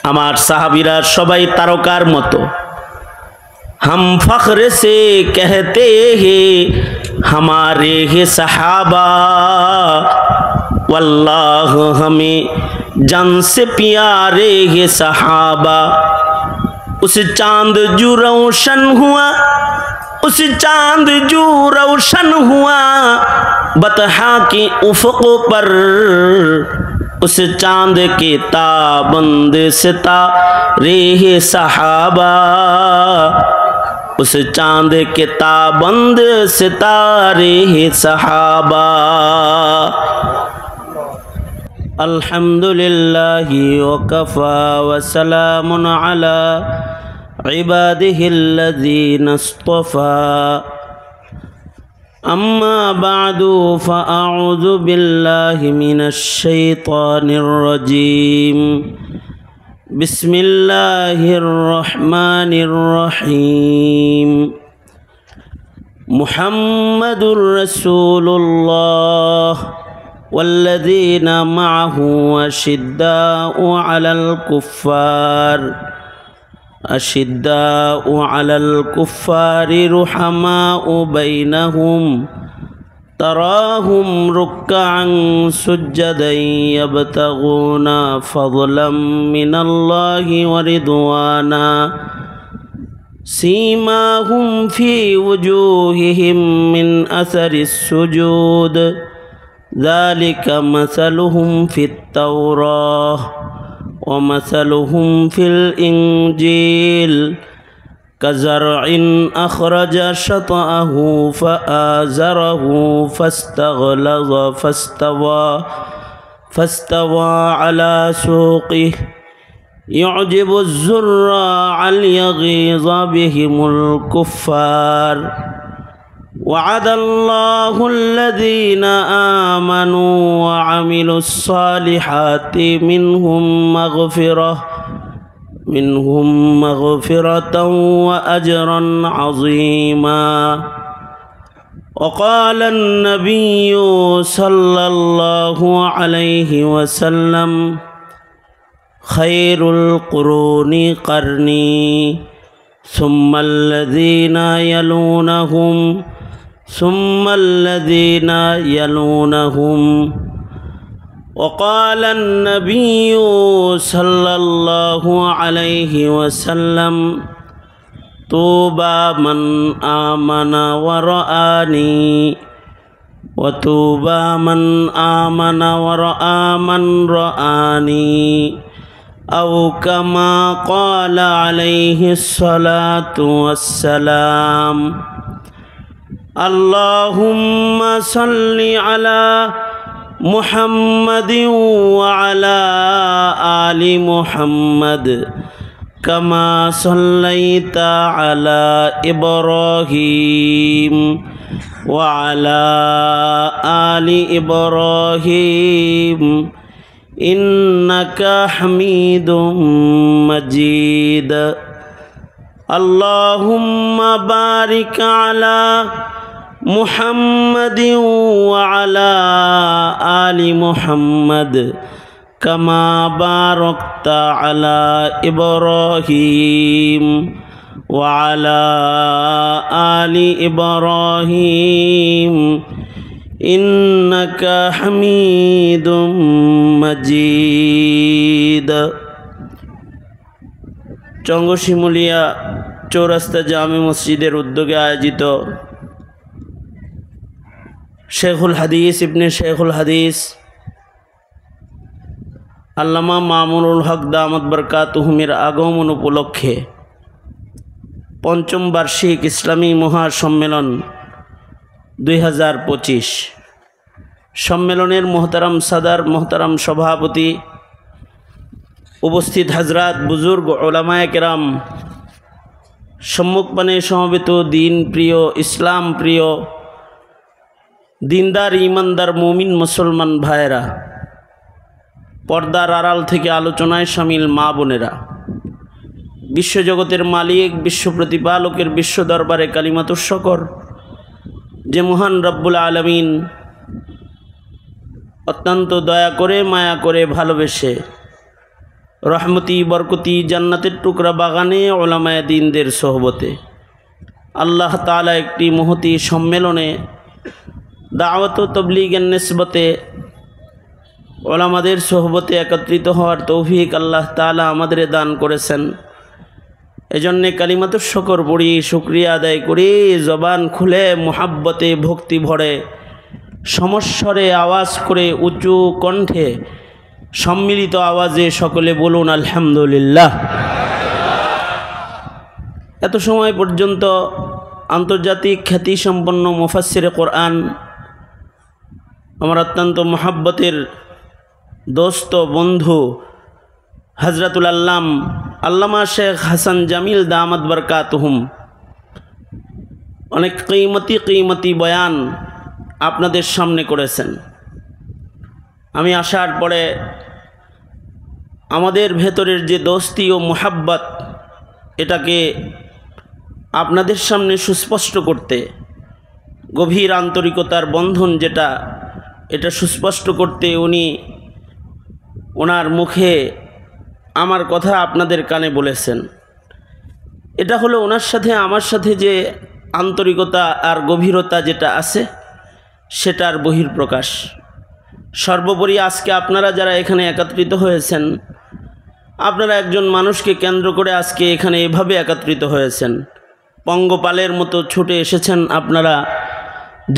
আমার সাহাবীরা সবাই তারকার মতো। हम फख्र से कहते हैं हमारे हैं सहाबा, वल्लाह हमें जान से प्यारे हैं सहाबा। उस चांद जो रोशन हुआ, उस चांद जो रोशन हुआ बतहा के उफ़क़ पर, उस चांद के ताबंद सितारे हैं सहाबा, उस चांद के ताबंद सितारे हैं सहाबा। अल्हम्दुलिल्लाहि वकफ़ा वसलामुन अला इबादिहिल्लज़ीना इस्तफ़ा। अम्मा बादु फ़अऊज़ु बिल्लाहि मिनश शैतानिर रजीम। बिस्मिल्लाहिर रहमानिर रहीम। मुहम्मदुर रसूलुल्लाह वल्लज़ीना मअहु अशिद्दाउ अलल कुफ़्फ़ारि रुहमाउ बैनहुम तराहुम रुक्कअन सुज्जदन यब्तगूना फ़ज़लन मिनल्लाहि व रिज़वाना सीमाहुम फ़ी वुजूहिहिम मिन असरिस सुजूद ज़ालिका मसलुहुम फ़ित तौराह व मसलुहुम फ़िल इंजील कज़रइन अख़रज शतअहु फ़आज़रहु फ़स्तग़लज़ फ़स्तवा अला सूक़िहि युअजिबु ज़ुर्राअ लियग़ीज़ बिहिमुल कुफ़्फ़ार। वअदल्लाहु अल्लज़ीना आमनू व अमिलुस्सालिहाति मिनहुम मग़फ़िरतन व अजरन अज़ीमा। वक़ाल अन्नबिय्यु सल्लल्लाहु अलैहि वसल्लम खैरुल क़ुरूनि क़र्नी सुम्मल्लज़ीना यलूनहुम सुम्मल्लज़ीना यलूनहुम। वक़ाल अन्नबिय्यु सल्लल्लाहु अलैहि वसल्लम तूबा मन आमन व रआनी व तूबा मन आमन व रआ मन रआनी औ कमा क़ाल अलैहिस्सलातु वस्सलाम। अल्लाहुम्मा सल्लि अला मुहम्मद व अला आलि मुहम्मद कमा सल्लैता अला इब्राहीम व अला आलि इब्राहीम इन्नका हमीदुम मजीद। अल्लाहुम्मा बारिक अला मुहम्मद व अला आलि मुहम्मद कमा बारकता अला इब्राहीम व अला आलि इब्राहीम इन्नका हमीदुम मजीद। चंगशिमुलिया चौरास्ता जामे मस्जिदेर उद्योगे आयोजित शेखुल हदीस इब्ने शेखुल हदीस आल्लामा मामुनुल हक दामत बरकातुहुमेर आगमन उपलक्षे पंचम वार्षिक इस्लामी महासम्मेलन 2025 सम्मेलनेर मोहताराम सदर मोहताराम सभापति उपस्थित हजरात बुजुर्ग उलामाए केराम सम्मुखपाने समवेत दीन प्रिय इस्लाम प्रिय दीनदार ईमानदार मुमिन मुसलमान भाइरा पर्दार आড়াল থেকে आलोचनाय शामिल मा बोनेरा विश्वजगतेर मालिक विश्व प्रतिपालकेर विश्व दरबारे कालिमातुर शकर जे महान रब्बुल आलमीन अत्यंत दया करे माया करे भालोबेसे রহমতি বরকতি জান্নাতের টুকরা বাগানে ওলামায়ে দ্বীনদের সোহবতে আল্লাহ তাআলা একটি মহতী সম্মেলনে দাওয়াত ও তাবলীগের নিসবতে ওলামাদের সোহবতে একত্রিত হওয়ার তৌফিক আল্লাহ তাআলা আমাদের দান করেছেন। এজন্যে কালিমাতুশ শুকর পড়ি, শুকরিয়া আদায় করি, জবান খুলে মুহাব্বতে ভক্তি ভরে সমস্বরে আওয়াজ করে উঁচু কণ্ঠে সম্মিলিত আওয়াজে সকলে বলুন আলহামদুলিল্লাহ। এত সময় পর্যন্ত আন্তর্জাতিক খ্যাতিসম্পন্ন মুফাসসিরে কোরআন, আমার অত্যন্ত মহাব্বতের দোস্ত বন্ধু হযরতুল আল্লামা শেখ হাসান জামিল দামাত বরকাতুহুম অনেক কিমতি বয়ান আপনাদের সামনে করেছেন। আমি আসার পরে আমাদের ভেতরের যে দোস্তি ও মুহাব্বত, এটাকে আপনাদের সামনে সুস্পষ্ট করতে, গভীর আন্তরিকতার বন্ধন যেটা, এটা সুস্পষ্ট করতে উনি ওনার মুখে আমার কথা আপনাদের কানে বলেছেন। এটা হলো ওনার সাথে আমার সাথে যে আন্তরিকতা আর গভীরতা যেটা আছে সেটার বহিঃপ্রকাশ। সর্বোপরি আজকে আপনারা যারা এখানে একত্রিত হয়েছেন, আপনারা একজন মানুষকে কেন্দ্র করে আজকে এখানে এভাবে একত্রিত হয়েছেন। পঙ্গপালের মতো ছুটে এসেছেন আপনারা,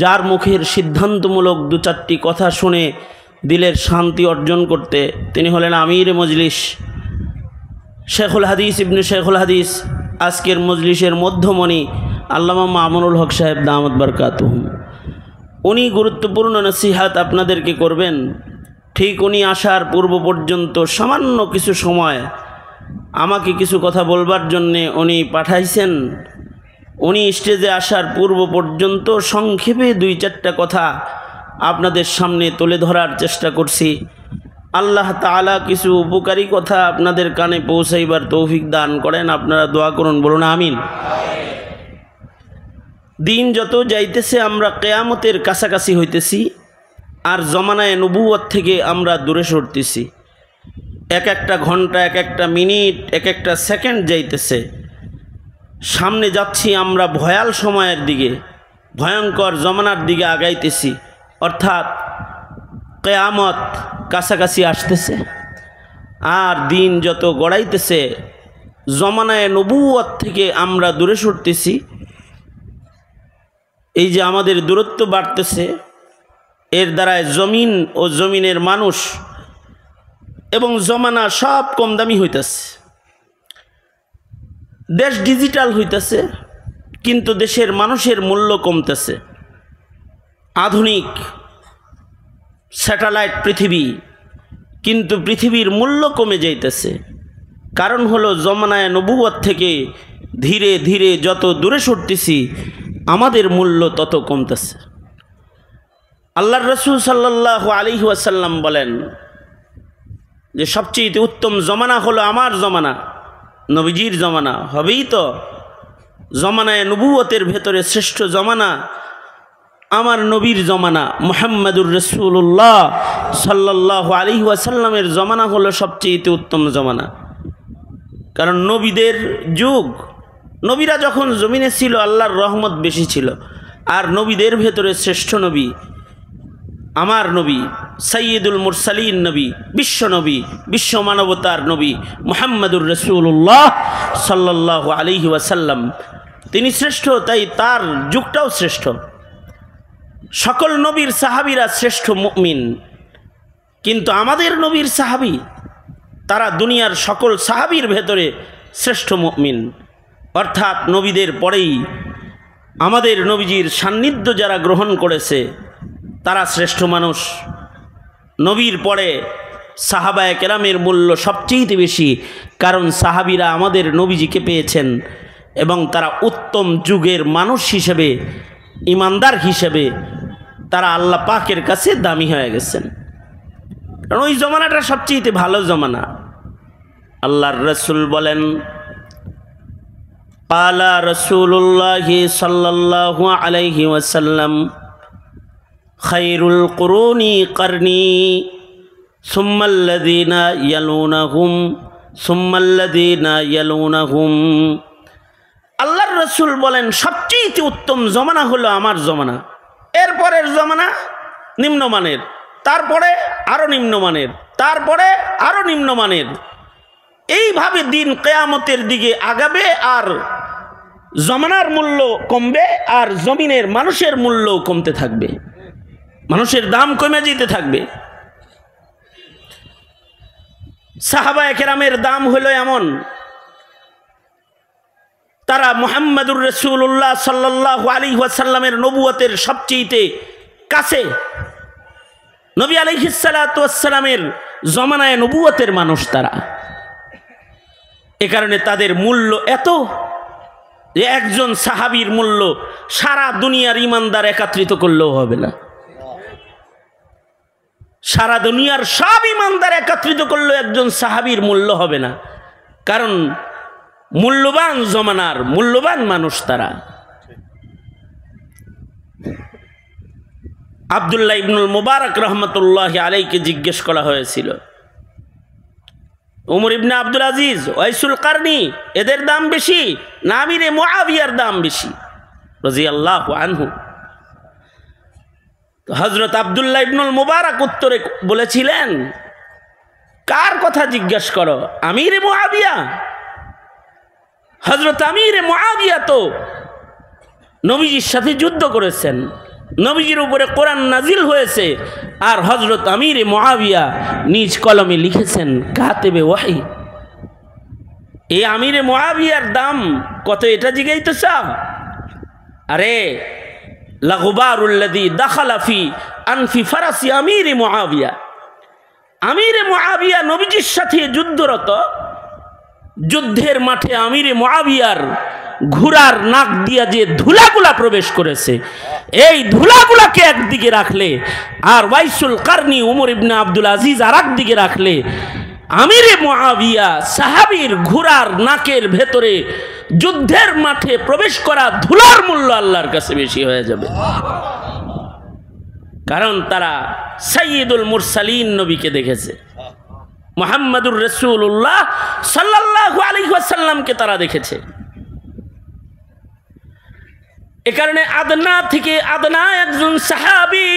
যার মুখের সিদ্ধান্তমূলক দু চারটি কথা শুনে দিলের শান্তি অর্জন করতে। তিনি হলেন আমির মজলিস শেখুল হাদিস ইবনে শেখুল হাদিস, আজকের মজলিসের মধ্যমণি আল্লামা মামুনুল হক সাহেব দামাত বরকাতুহুম। উনি গুরুত্বপূর্ণ নসিহাত আপনাদেরকে করবেন। ঠিক উনি আসার পূর্ব পর্যন্ত সামান্য কিছু সময় আমাকে কিছু কথা বলবার জন্যে উনি পাঠাইছেন। উনি স্টেজে আসার পূর্ব পর্যন্ত সংক্ষেপে দুই চারটা কথা আপনাদের সামনে তুলে ধরার চেষ্টা করছি। আল্লাহ তাআলা কিছু উপকারী কথা আপনাদের কানে পৌঁছাইবার তৌফিক দান করেন। আপনারা দোয়া করুন, বলুন আমিন। দিন যত যাইতেছে আমরা কিয়ামতের কাছাকাছি হইতেছি, আর জমানায়ে নবুয়ত থেকে আমরা দূরে সরতেছি। এক একটা ঘন্টা, এক একটা মিনিট, এক একটা সেকেন্ড যাইতেছে, সামনে যাচ্ছি আমরা ভয়াল সময়ের দিকে, ভয়ঙ্কর জমানার দিকে আগাইতেছি। অর্থাৎ কিয়ামত কাছাকাছি আসতেছে, আর দিন যত গড়াইতেছে জমানায়ে নবুয়ত থেকে আমরা দূরে সরতেছি। এই যে আমাদের দূরত্ব বাড়তেছে, এর দ্বারায় জমিন ও জমিনের মানুষ এবং জমানা সব কম দামি হইতেছে। দেশ ডিজিটাল হইতেছে, কিন্তু দেশের মানুষের মূল্য কমতেছে। আধুনিক স্যাটেলাইট পৃথিবী, কিন্তু পৃথিবীর মূল্য কমে যাইতেছে। কারণ হলো জমানায়ে নবুয়ত থেকে ধীরে ধীরে যত দূরে সরতেছি আমাদের মূল্য তত কমতেছে। আল্লাহর রাসূল সাল্লাল্লাহু আলাইহি ওয়াসাল্লাম বলেন যে সবচেয়ে উত্তম জমানা হলো আমার জমানা, নবীজির জমানা। হবেই তো, জমানায়ে নবুয়তের ভেতরে শ্রেষ্ঠ জমানা আমার নবীর জমানা, মুহাম্মাদুর রাসূলুল্লাহ সাল্লাল্লাহু আলাইহি ওয়াসাল্লামের জমানা হলো সবচেয়ে উত্তম জমানা। কারণ নবীদের যুগ, নবীরা যখন জমিনে ছিল আল্লাহর রহমত বেশি ছিল। আর নবীদের ভেতরে শ্রেষ্ঠ নবী আমার নবী, সাইয়্যিদুল মুরসালিন নবী, বিশ্ব নবী, বিশ্ব মানবতার নবী মুহাম্মাদুর রাসূলুল্লাহ সাল্লাল্লাহু আলাইহি ওয়াসাল্লাম। তিনি শ্রেষ্ঠ, তাই তার যুগটাও শ্রেষ্ঠ। সকল নবীর সাহাবীরা শ্রেষ্ঠ মুমিন, কিন্তু আমাদের নবীর সাহাবী তারা দুনিয়ার সকল সাহাবীর ভেতরে শ্রেষ্ঠ মুমিন। অর্থাৎ নবীদের পরেই আমাদের নবীজির সান্নিধ্য যারা গ্রহণ করেছে তারা শ্রেষ্ঠ মানুষ। নবীর পরে সাহাবায়ে কেরামের মূল্য সবচেয়ে বেশি, কারণ সাহাবীরা আমাদের নবীজিকে পেয়েছেন এবং তারা উত্তম যুগের মানুষ হিসেবে, ইমানদার হিসেবে তারা আল্লাহ পাকের কাছে দামি হয়ে গেছেন। কারণ ওই জমানাটা সবচেয়ে ভালো জমানা। আল্লাহর রাসূল বলেন, ক্বালা রাসূলুল্লাহি সাল্লাল্লাহু আলাইহি ওয়াসাল্লাম, খায়রুল কুরুনি করনি সুম্মাল্লাযীনা ইয়ালুনাহুম সুম্মাল্লাযীনা ইয়ালুনাহুম। আল্লাহর রাসূল বলেন সবচেয়ে উত্তম জমানা হলো আমার জমানা, এরপরের জমানা নিম্নমানের, তারপরে আরো নিম্নমানের, তারপরে আরো নিম্নমানের। এইভাবে দিন কিয়ামতের দিকে আগাবে, আর জমানার মূল্য কমবে, আর জমিনের মানুষের মূল্য কমতে থাকবে, মানুষের দাম কমে যেতে থাকবে। সাহাবায়ে কেরামের দাম হলো এমন, তারা মুহাম্মাদুর রাসূলুল্লাহ সাল্লাল্লাহু আলাইহি ওয়াসাল্লামের নবুয়তের সবচেয়ে কাছে, নবী আলাইহিস সালাতু ওয়াস সালামের জমানায় নবুয়তের মানুষ তারা। এ কারণে তাদের মূল্য এত যে একজন সাহাবীর মূল্য সারা দুনিয়ার ইমানদার একত্রিত করলেও হবে না, সারা দুনিয়ার সব ইমানদার একত্রিত করলেও একজন সাহাবীর মূল্য হবে না। কারণ মূল্যবান জমানার মূল্যবান মানুষ তারা। আব্দুল্লাহ ইবনুল মুবারক রহমতুল্লাহি আলাইহিকে জিজ্ঞেস করা হয়েছিল, উমর ইবনে আব্দুল আজিজ, ওয়াইসুল কারনি, এদের দাম বেশি না আমিরে মুআবিয়ার দাম বেশি রাদিয়াল্লাহু আনহু? হযরত আব্দুল্লাহ ইবনুল মুবারক উত্তরে বলেছিলেন, কার কথা জিজ্ঞেস করো, আমিরে মুআবিয়া? হযরত আমিরে মুআবিয়া তো নবীজির সাথে যুদ্ধ করেছেন, নবীজির উপরে কোরআন নাজিল হয়েছে, আর হযরত আমিরে মুআবিয়া নিজ কলমে লিখেছেন কাতেবে ওয়াহি। এই আমিরে মুআবিয়ার দাম কত এটা জিজ্ঞাইতেছ? আরে লাগুবারুল্লাযী দাখালা ফি আনফি ফারাসি আমিরে মুআবিয়া। আমিরে মুআবিয়া নবীজির সাথে যুদ্ধরত, যুদ্ধের মাঠে আমিরে মুআবিয়ার ঘোড়ার নাক দিয়া যে ধুলাগুলা প্রবেশ করেছে, এই ধুলাগুলাকে একদিকে রাখলে, আর ওয়াইসুল কারনি উমর ইবনে আব্দুল আজিজ আর একদিকে রাখলে, আমিরে মুআবিয়া সাহাবীর ঘোড়ার নাকের ভেতরে যুদ্ধের মাঠে প্রবেশ করা ধুলার মূল্য আল্লাহর কাছে বেশি হয়ে যাবে। কারণ তারা সাইয়্যিদুল মুরসালিন নবীকে দেখেছে, মুহাম্মাদুর রাসূলুল্লাহ সাল্লাল্লাহু আলাইহি ওয়াসাল্লামকে তারা দেখেছে। এ কারণে আদনা থেকে আদনা একজন সাহাবী,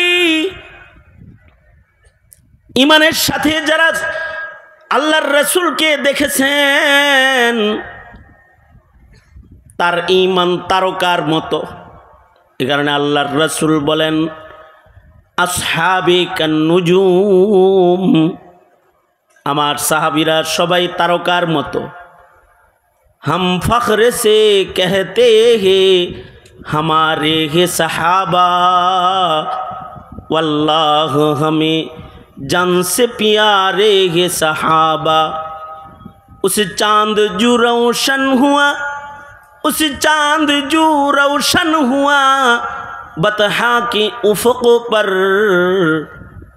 ইমানের সাথে যারা আল্লাহর রাসূলকে দেখেছেন, তার ঈমান তারকার মতো। এ কারণে আল্লাহর রাসূল বলেন, আসহাবি কান্নুজুম, আমার সাহাবীরা সবাই তারকার মতো। हम फख्र से कहते हैं हमारे है सहाबा, वल्लाह हमें जान से प्यारे है सहाबा। उस चांद जो रोशन हुआ, उस चांद जो रोशन हुआ बतहा के उफ़क़ पर,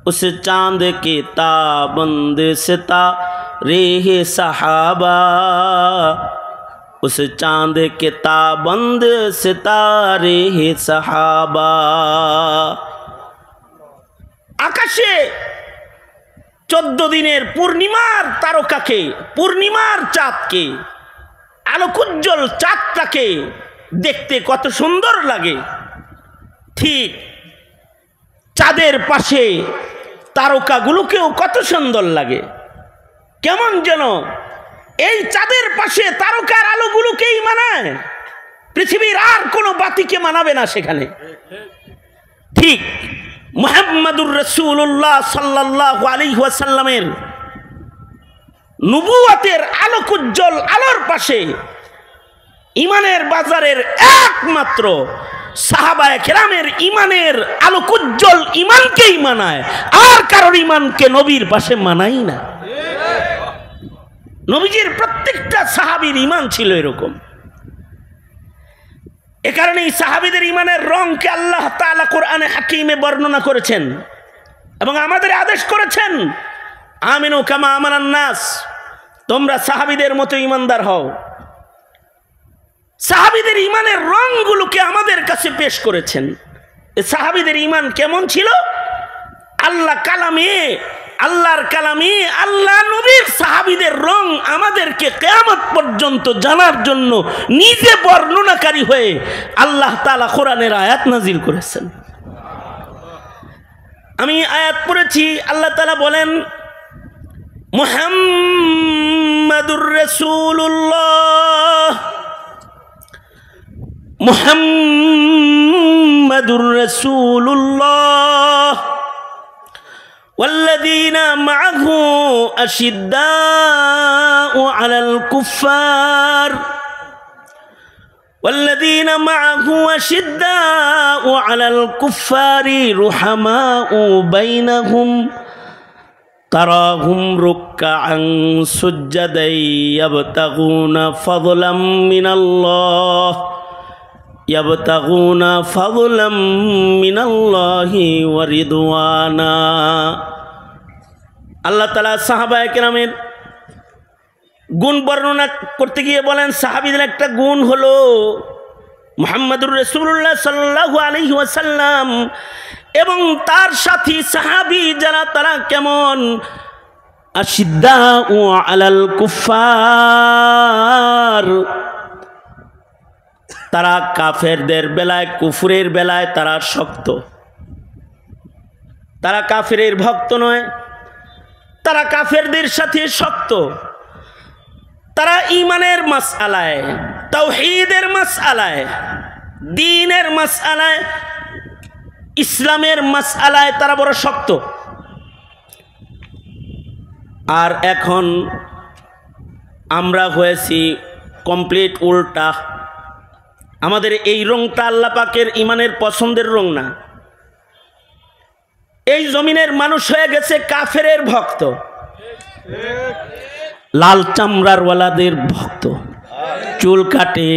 उस चांद के ताबंद सितारे है सहाबा, उस चांद के ताबंद सितारे है सहाबा। आकाशे 14 দিনের পূর্ণিমার তারকাকে, পূর্ণিমার চাঁদকে, আলোকোজ্জ্বল চাঁদটাকে দেখতে কত সুন্দর লাগে, ঠিক চাঁদের পাশে তারকাগুলোকেও কত সুন্দর লাগে। কেমন যেন এই চাঁদের পাশে তারকার আলোগুলোকেই মানায়, পৃথিবীর আর কোনো বাতিকে মানাবে না সেখানে। ঠিক মুহাম্মাদুর রাসূলুল্লাহ সাল্লাল্লাহু আলাইহি ওয়াসাল্লামের নবুয়তের আলোকোজ্জ্বল আলোর পাশে ইমানের বাজারের একমাত্র সাহাবায়ে কেরামের ইমানের আলোকোজ্জ্বল ইমানকেই মানায়, আর কারোর ইমানকে নবীর পাশে মানাই না। নবীজির প্রত্যেকটা সাহাবীর ইমান ছিল এরকম। এ কারণেই সাহাবীদের ইমানের রংকে আল্লাহ তাআলা কোরআনে হাকিমে বর্ণনা করেছেন এবং আমাদের আদেশ করেছেন, আমিনু কামা আমানান নাস, তোমরা সাহাবীদের মতো ইমানদার হও। সাহাবীদের ইমানের রংগুলোকে আমাদের কাছে পেশ করেছেন। এই সাহাবীদের ইমান কেমন ছিল? আল্লাহ কালামে আল্লাহর কালামি, আল্লাহ নবীর সাহাবীদের রং আমাদেরকে কিয়ামত পর্যন্ত জানার জন্য নিজে বর্ণনাকারী হয়ে আল্লাহ তাআলা কোরআনের আয়াত নাজিল করেছেন। আমি আয়াত পড়েছি, আল্লাহ তাআলা বলেন মুহাম্মাদুর রাসূলুল্লাহ, মুহাম্মাদুর রাসূলুল্লাহ والذين معه أشداء على الكفار والذين معه أشداء على الكفار رحماء بينهم تراهم ركعا سجدا يبتغون فضلا من الله يبتغون فضلا من الله ورضوانا। আল্লাহ তাআলা সাহাবায়ে কেরামের গুণ বর্ণনা করতে গিয়ে বলেন, সাহাবীদের একটা গুণ হলো মুহাম্মদুর রাসূলুল্লাহ সাল্লাল্লাহু আলাইহি ওয়াসাল্লাম এবং তার সাথী সাহাবী যারা তারা কেমন, আশিদ্দাউ আলাল কুফার, তারা কাফেরদের বেলায়, কুফরের বেলায় তারা শক্ত, তারা কাফেরের ভক্ত নয়, তারা কাফেরদের সাথে শক্ত, তারা ঈমানের মাসআলায়, তাওহীদের মাসআলায়, দ্বীনের মাসআলায়, ইসলামের মাসআলায় তারা বড় শক্ত। আর এখন আমরা হয়েছি কমপ্লিট উল্টা। আমাদের এই রংটা আল্লাহ পাকের ঈমানের পছন্দের রং না। এই জমিনের মানুষ হয়ে গেছে কাফেরের ভক্ত, লাল চামড়ার ওয়ালাদের ভক্ত, চুল কাটে,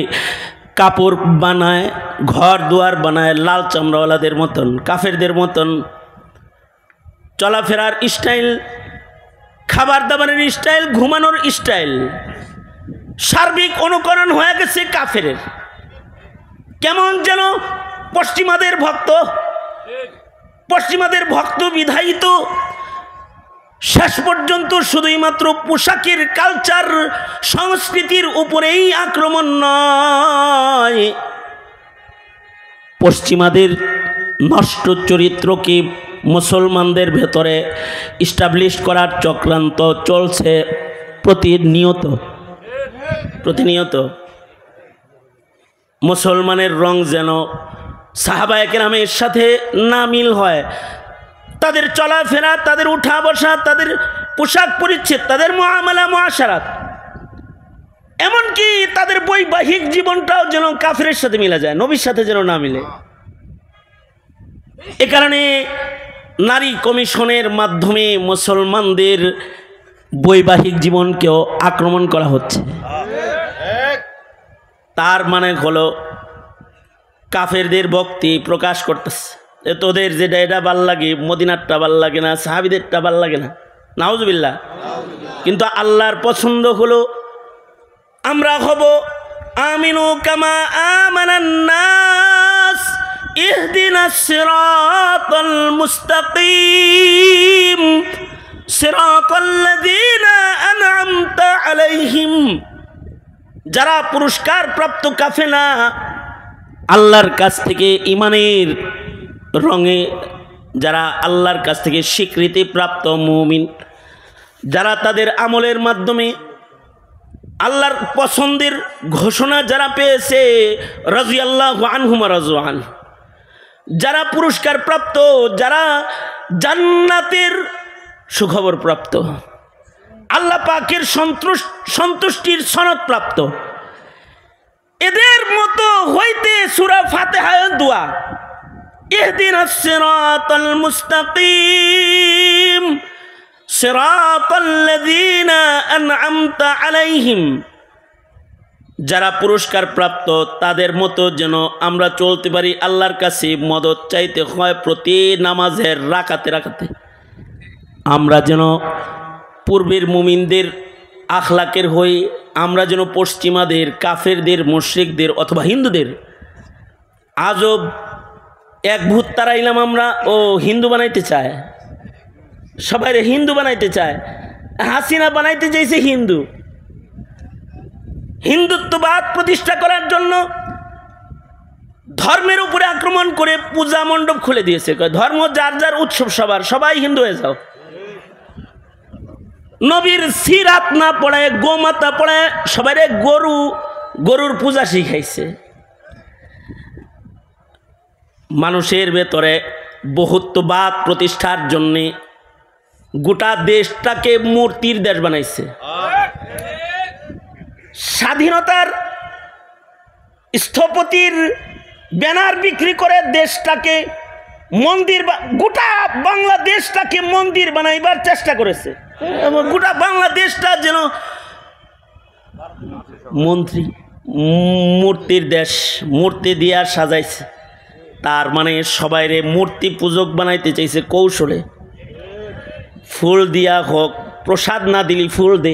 কাপড় বানায়, ঘর দুয়ার বানায় লাল চামড়াওয়ালাদের মতন, কাফেরদের মতন। চলাফেরার স্টাইল, খাবার দাবারের স্টাইল, ঘুমানোর স্টাইল, সার্বিক অনুকরণ হয়ে গেছে কাফেরের। কেমন যেন পশ্চিমাদের ভক্ত, পশ্চিমাদের ভক্ত বিধায়িত শেষ পর্যন্ত শুধুই মাত্র পোশাকের কালচার সংস্কৃতির উপরেই আক্রমণ নয়, পশ্চিমাদের নষ্ট চরিত্রকে মুসলমানদের ভেতরে ইস্টাবলিশ করার চক্রান্ত চলছে প্রতিনিয়ত। মুসলমানের রং যেন সাহাবায়ে কেরামের সাথে না মিল হয়, তাদের চলাফেরা, তাদের উঠা বসা, তাদের পোশাক পরিচ্ছদ, তাদের মুআমালা মুআশারাত, এমনকি তাদের বৈবাহিক জীবনটাও যেন কাফেরের সাথে মিলে যায়, নবীর সাথে যেন না মিলে। এ কারণে নারী কমিশনের মাধ্যমে মুসলমানদের বৈবাহিক জীবনকেও আক্রমণ করা হচ্ছে। তার মানে হলো কাফেরদের ভক্তি প্রকাশ করতেছে, তোদের যেটা এটা ভাল লাগে, মদিনারটা ভাল লাগে না, সাহাবীদেরটা ভাল লাগে না, নাউজুবিল্লাহ। কিন্তু আল্লাহর পছন্দ হলো আমরা হব আমিনু কামা আমানান নাস ইহদিনাস সিরাতাল মুস্তাকিম সিরাতাল্লাযীনা আন'আমতা আলাইহিম। যারা পুরস্কার প্রাপ্ত কাফেলা, আল্লাহর কাছ থেকে ঈমানের রঙে যারা আল্লাহর কাছ থেকে স্বীকৃতি প্রাপ্ত মুমিন, যারা তাদের আমলের মাধ্যমে আল্লাহর পছন্দের ঘোষণা যারা পেয়েছে, রাদিয়াল্লাহু আনহুম ওয়া রাযু আনহু, যারা পুরস্কার প্রাপ্ত, যারা জান্নাতের সুখবর প্রাপ্ত, আল্লাহ পাকের সন্তুষ্টির সনদ প্রাপ্ত, এদের মতো হইতে সূরা ফাতিহার দোয়া ইহদিনাস সিরাতাল মুস্তাকিম সিরাতাল্লাযীনা আন'আমতা আলাইহিম, যারা পুরস্কার প্রাপ্ত তাদের মতো যেন আমরা চলতে পারি। আল্লাহর কাছে মদত চাইতে হয় প্রতি নামাজের রাকাতে রাকাতে। আমরা যেন পূর্বের মুমিনদের আখলাকের হই, আমরা যেন পশ্চিমাদের, কাফেরদের, মুশরিকদের অথবা হিন্দুদের আজব এক ভূত তারাইলাম আমরা ও হিন্দু বানাইতে চায়। সবাই হিন্দু বানাইতে চায়। হাসিনা বানাইতে চাইছে হিন্দু। হিন্দুত্ববাদ প্রতিষ্ঠা করার জন্য ধর্মের উপরে আক্রমণ করে পূজা মণ্ডপ খুলে দিয়েছে। ধর্ম যার যার উৎসব, সবাই হিন্দু হয়ে যাও। নবীর সিরাত না পড়ায়, গোমাতা পড়ায় সবাই গরুর পূজা শিখাইছে। মানুষের ভেতরে বহুত্ববাদ প্রতিষ্ঠার জন্য গোটা দেশটাকে মূর্তির দেশ বানাইছে। স্বাধীনতার স্থপতির ব্যানার বিক্রি করে দেশটাকে মন্দির, গোটা বাংলাদেশটাকে মন্দির বানাইবার চেষ্টা করেছে। গোটা বাংলাদেশটা যেন মূর্তির দেশ, মূর্তি দিয়া সাজাইছে। তার মানে সবাইরে মূর্তি পূজক বানাইতে চাইছে কৌশলে। ফুল দিয়া হোক, প্রসাদ না দিলি ফুল দে,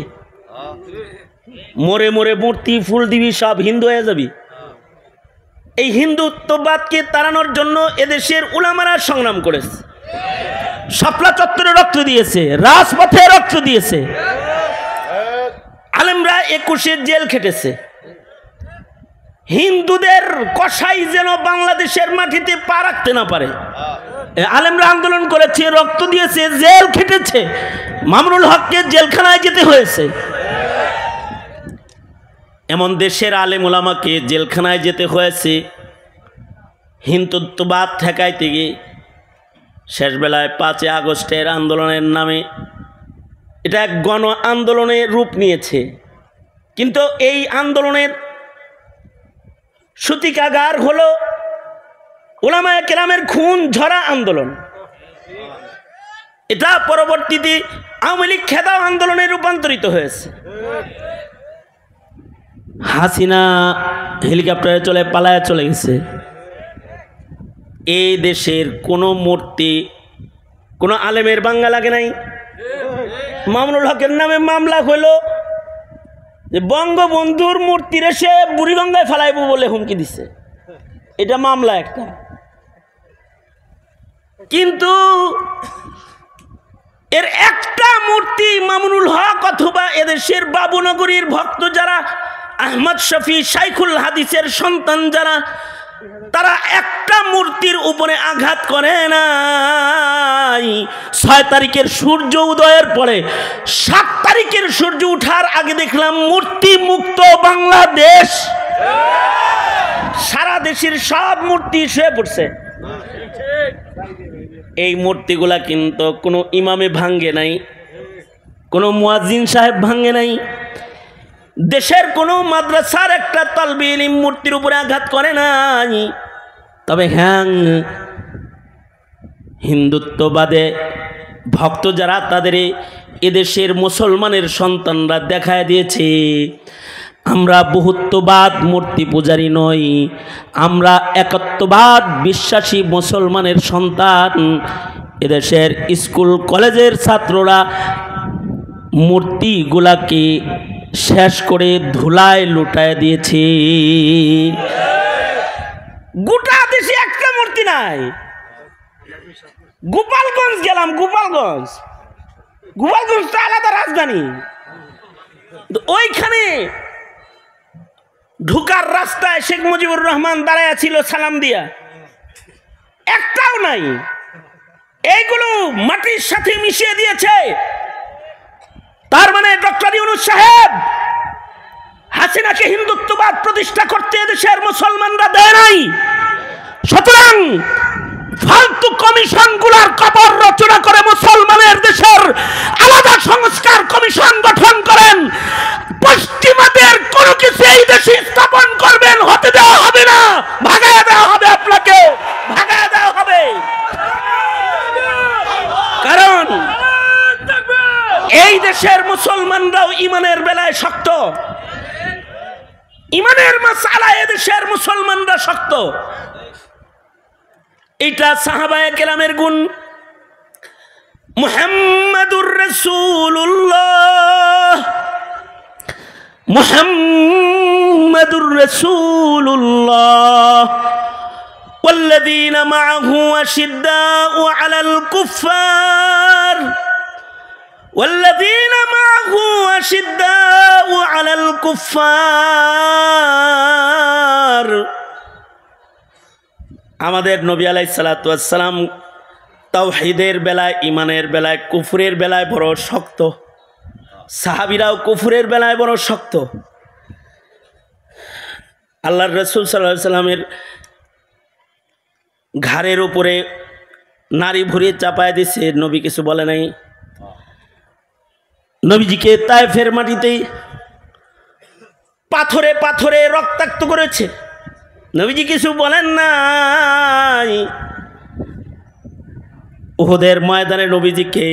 মরে মরে মূর্তি ফুল দিবি, সব হিন্দু হয়ে যাবি। এই হিন্দুত্ববাদকে তাড়ানোর জন্য এদেশের উলামারা সংগ্রাম করেছে। শাপলা চত্বরে রক্ত দিয়েছে, রাজপথে রক্ত দিয়েছে, আলেমরা 21 জেল খেটেছে। হিন্দুদের কসাই যেন বাংলাদেশের মাটিতে পা রাখতে না পারে, আলেমরা আন্দোলন করেছে, রক্ত দিয়েছে, জেল খেটেছে। মামুনুল হককে জেলখানায় যেতে হয়েছে। এমন দেশের আলেম ওলামাকে জেলখানায় যেতে হয়েছে হিন্দুত্ববাদ ঠেকাইতে গিয়ে। শেষবেলায় 5 আগস্টের আন্দোলনের নামে এটা এক গণ আন্দোলনের রূপ নিয়েছে। কিন্তু এই আন্দোলনের সূতিকাগার হলো উলামায়ে কেরামের খুন ঝরা আন্দোলন। এটা পরবর্তীতে আওয়ামী লীগ খেদাও আন্দোলনে রূপান্তরিত হয়েছে। হাসিনা হেলিকপ্টারে চলে পালায় চলে গেছে। এই দেশের কোনো মূর্তি কোনো আলেমের বাঙ্গা লাগে নাই। মামুনুল হকের নামে মামলা হলো যে বঙ্গবন্ধুর মূর্তির এসে বুড়িগঙ্গায় ফেলাইব বলে হুমকি দিছে। এটা মামলা একটা। কিন্তু এর একটা মূর্তি মামুনুল হক অথবা এদেশের বাবুনগরীর ভক্ত যারা, আহমদ শফি শাইখুল হাদিসের সন্তান যারা, তারা একটা মূর্তির উপরে আঘাত করে নাই। 6 তারিখের সূর্য উদয়ের পরে 7 তারিখের সূর্য উঠার আগে দেখলাম মূর্তি মুক্ত বাংলাদেশ। সারা দেশের সব মূর্তি শুয়ে পড়ছে। এই মূর্তিগুলা কিন্তু কোনো ইমামে ভাঙ্গে নাই, কোনো মুয়াজ্জিন সাহেব ভাঙ্গে নাই, দেশের কোনো মাদ্রাসার একটা তালবে ইলম মূর্তির উপরে আঘাত করে নাই। তবে হ্যাঁ, হিন্দুত্ববাদে ভক্ত যারা, তাদের এদেশের মুসলমানের সন্তানরা দেখায় দিয়েছে আমরা বহুত্ববাদ মূর্তি পূজারী নই, আমরা একত্ববাদ বিশ্বাসী মুসলমানের সন্তান। এদেশের স্কুল কলেজের ছাত্ররা মূর্তিগুলাকে শেষ করে ধুলায় লুটায় দিয়েছে। গোটা দেশে একটা মূর্তি নাই। গোপালগঞ্জ গেলাম, গোপালগঞ্জ তো আলাদা রাজধানী। ওইখানে ঢুকার রাস্তায় শেখ মুজিবুর রহমান দাঁড়ায় ছিল সালাম দিয়া, একটাও নাই। এইগুলো মাটির সাথে মিশিয়ে দিয়েছে। তার মানে ডক্টর ইউনূস সাহেব হাসিনাকে হিন্দুত্ববাদ প্রতিষ্ঠা করতে দেশের মুসলমানরা দেয় নাই। সুতরাং ফালতু কমিশনগুলোর কবর রচনা করে মুসলমানের দেশের আলাদা সংস্কার কমিশন গঠন করেন। পশ্চিমাদের কোনো কিছু এই দেশে স্থাপন করবেন, হতে দেওয়া হবে না, ভাগায় দেওয়া হবে, আপনাকে ভাগায় দেওয়া হবে। কারণ এই দেশের মুসলমানরাও ইমানের বেলায় শক্ত, ইমানের মাসালায় এদেশের মুসলমানরা শক্ত। এটা সাহাবায়ে কেরামের গুণ। মুহাম্মাদুর রাসূলুল্লাহ, মুহাম্মাদুর রাসূলুল্লাহ ওয়াল্লাযীনা মাআহু আশিদ্দাউ আলাল কুফফার ওয়াল্লাযীনা মাআহু আশিদ্দাউ আলাল কুফফার। আমাদের নবী আলাইহিস সালাতু ওয়াস সালাম তাওহীদের বেলায়, ঈমানের বেলায়, কুফরের বেলায় বড় শক্ত। সাহাবীরাও কুফরের বেলায় বড় শক্ত। আল্লাহর রাসূল সাল্লাল্লাহু আলাইহি সাল্লামের ঘাড়ের উপরে নারী ভরিয়ে চাপায় দিয়েছে, নবী কিছু বলে নাই। নবীজিকে তায়েফের মাটিতে পাথরে পাথরে রক্তাক্ত করেছে, নবীজি কিছু বলেন নাই। উহুদের ময়দানে নবীজিকে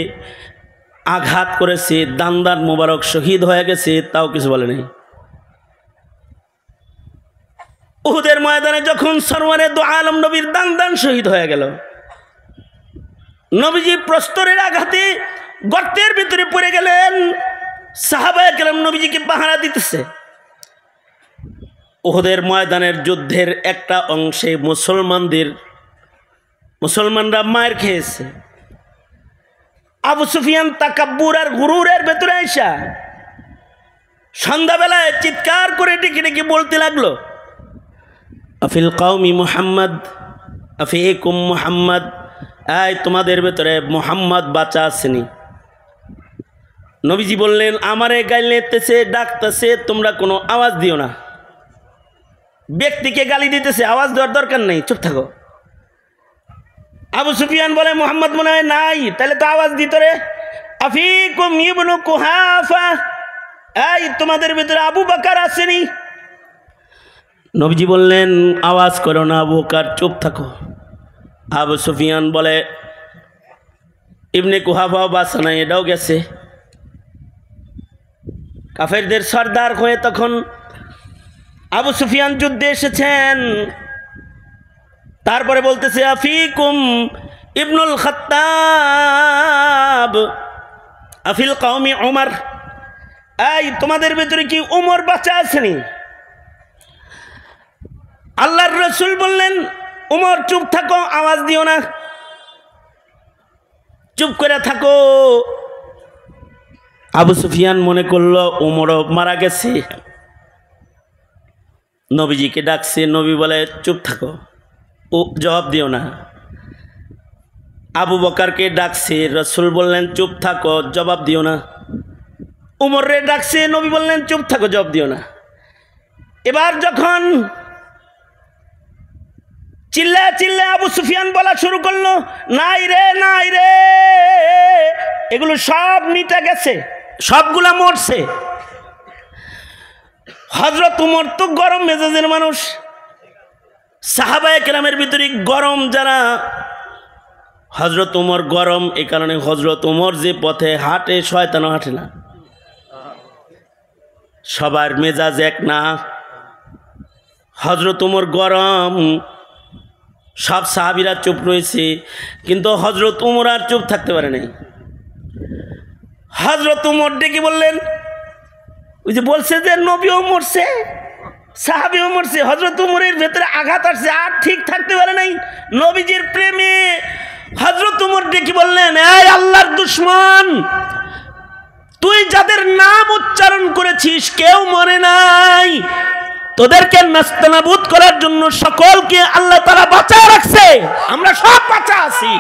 আঘাত করেছে, দান মোবারক শহীদ হয়ে গেছে, তাও কিছু বলে নাই। উহুদের ময়দানে যখন সরওয়ারে দু আলম নবীর দান শহীদ হয়ে গেল, নবীজি প্রস্তরের আঘাতে গর্তের ভিতরে পড়ে গেলেন। সাহাবায়ে কেরাম নবীজিকে পাহারা দিতেছে। উহুদের ময়দানের যুদ্ধের একটা অংশে মুসলমানরা মায়ের খেয়েছে। আবু সুফিয়ান তাকাব্বুর আর গুরুরের ভেতরে আইসা সন্ধ্যাবেলায় চিৎকার করে ডেকে ডেকে বলতে লাগলো, আফিল কওমি মুহাম্মদ আফিকুম মুহাম্মদ, এই তোমাদের ভেতরে মুহাম্মদ বাঁচা আসেনি। নবীজি বললেন, আমারে গাইলেতেছে, ডাকতেছে, তোমরা কোনো আওয়াজ দিও না। ব্যক্তিকে গালি দিতেছে, আওয়াজ দেওয়ার দরকার নেই, চুপ থাকো। আবু সুফিয়ান বলে, মুহাম্মদ মনে হয় নাই, তাহলে তো আওয়াজ দিত রে। আফিকুম ইবনু কুহাফা, এই তোমাদের ভিতরে আবু বকর আসেনি। নবীজি বললেন, আওয়াজ করো না আবু বকর, চুপ থাকো। আবু সুফিয়ান বলে, ইবনে কুহাফাও বাঁচা নাই, এটাও গেছে। কাফেরদের সর্দার হয়ে তখন আবু সুফিয়ান যুদ্ধে এসেছেন। তারপরে বলতেছে, আফিকুম ইবনুল খাত্তাব আফিল কওমি উমর, এই তোমাদের ভেতরে কি উমর বাঁচা আসেনি? আল্লাহর রাসূল বললেন, উমর চুপ থাকো, আওয়াজ দিও না, চুপ করে থাকো। আবু সুফিয়ান মনে করলো উমরও মারা গেছে, নবীজিকে ডাকছে। নবী বলে, চুপ থাকো, ও জবাব দিও না। আবু বকরকে ডাকছে, রাসূল বললেন, চুপ থাকো, জবাব দিও না। উমরে ডাকছে, নবী বললেন, চুপ থাকো, জবাব দিও না। এবার যখন চিল্লা আবু সুফিয়ান বলা শুরু করলো, নাই রে নাই রে, এগুলো সব মিটে গেছে, সবগুলা মরছে। হযরত উমর তো গরম মেজাজের মানুষ, সাহাবায়ে কেরামের ভিতরে গরম যারা, হযরত উমর গরম। এই কারণে হযরত উমর যে পথে হাঁটে, শয়তানও হাঁটে না। সবার মেজাজ এক না। হযরত উমর গরম, সব সাহাবীরা চুপ রয়েছে, কিন্তু হযরত উমর আর চুপ থাকতে পারে নাই। হযরত উমর ডেকে বললেন, ওই যে বলছে যে নবীও মরছে, সাহাবীও মরছে, হযরত উমরের ভেতরে আঘাত আসছে, আর ঠিক থাকতে পারে নাই নবীজির প্রেমে। হযরত উমর ডেকে বললেন, এই আল্লাহর দুশমন, তুই যাদের নাম উচ্চারণ করেছিস কেউ মরে নাই, তোদেরকে নাস্তানাবুদ করার জন্য সকলকে আল্লাহ তাআলা বাঁচায় রাখছে, আমরা সব বাঁচা আছি।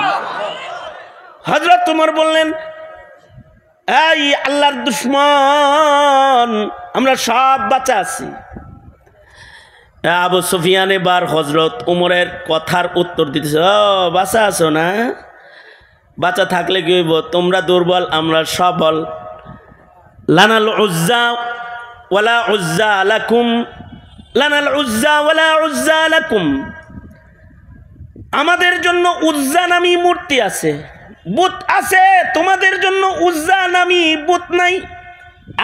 হযরত উমর বললেন, এই আল্লাহর দুশমন, আমরা সব বাঁচা আছি। আবু সুফিয়ান এবার হযরত উমরের কথার উত্তর দিতেছে, ও বাঁচা আছো না? বাঁচা থাকলে কি হইব? তোমরা দুর্বল, আমরা সবল। লানাল উজ্জা ওয়ালা উজ্জা লাকুম, লানাল উজ্জা ওয়ালা উজ্জা লাকুম। আমাদের জন্য উজ্জা নামী মূর্তি আছে, বুত আছে, তোমাদের জন্য উজ্জা নামী বুত নাই।